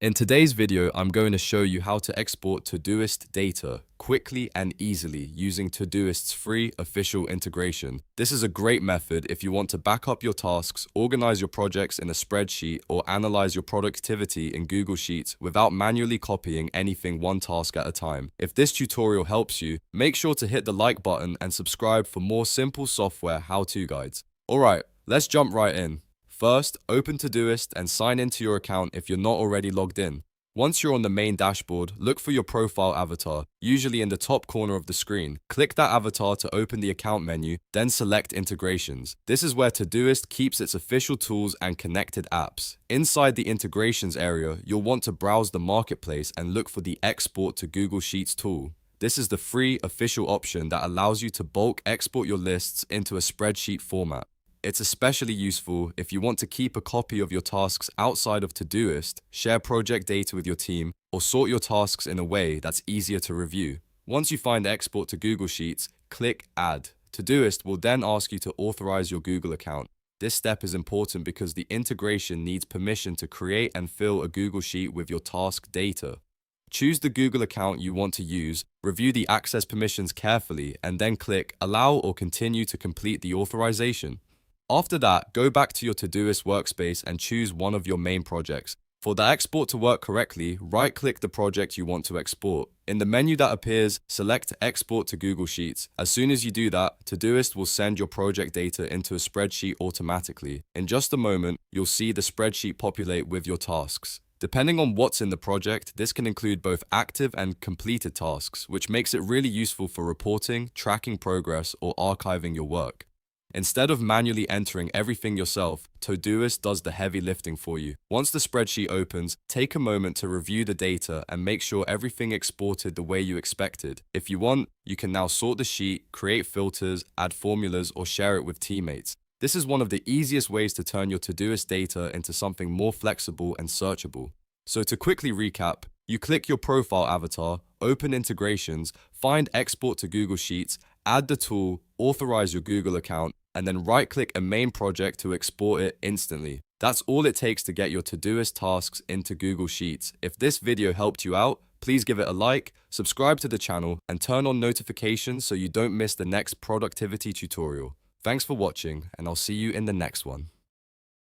In today's video, I'm going to show you how to export Todoist data quickly and easily using Todoist's free official integration. This is a great method if you want to back up your tasks, organize your projects in a spreadsheet, or analyze your productivity in Google Sheets without manually copying anything one task at a time. If this tutorial helps you, make sure to hit the like button and subscribe for more simple software how-to guides. Alright, let's jump right in. First, open Todoist and sign into your account if you're not already logged in. Once you're on the main dashboard, look for your profile avatar, usually in the top corner of the screen. Click that avatar to open the account menu, then select Integrations. This is where Todoist keeps its official tools and connected apps. Inside the Integrations area, you'll want to browse the marketplace and look for the Export to Google Sheets tool. This is the free official option that allows you to bulk export your lists into a spreadsheet format. It's especially useful if you want to keep a copy of your tasks outside of Todoist, share project data with your team, or sort your tasks in a way that's easier to review. Once you find Export to Google Sheets, click Add. Todoist will then ask you to authorize your Google account. This step is important because the integration needs permission to create and fill a Google Sheet with your task data. Choose the Google account you want to use, review the access permissions carefully, and then click Allow or Continue to complete the authorization. After that, go back to your Todoist workspace and choose one of your main projects. For the export to work correctly, right-click the project you want to export. In the menu that appears, select Export to Google Sheets. As soon as you do that, Todoist will send your project data into a spreadsheet automatically. In just a moment, you'll see the spreadsheet populate with your tasks. Depending on what's in the project, this can include both active and completed tasks, which makes it really useful for reporting, tracking progress, or archiving your work. Instead of manually entering everything yourself, Todoist does the heavy lifting for you. Once the spreadsheet opens, take a moment to review the data and make sure everything exported the way you expected. If you want, you can now sort the sheet, create filters, add formulas, or share it with teammates. This is one of the easiest ways to turn your Todoist data into something more flexible and searchable. So to quickly recap, you click your profile avatar, open integrations, find Export to Google Sheets, add the tool, authorize your Google account, and then right-click a main project to export it instantly. That's all it takes to get your Todoist tasks into Google Sheets. If this video helped you out, please give it a like, subscribe to the channel, and turn on notifications so you don't miss the next productivity tutorial. Thanks for watching, and I'll see you in the next one.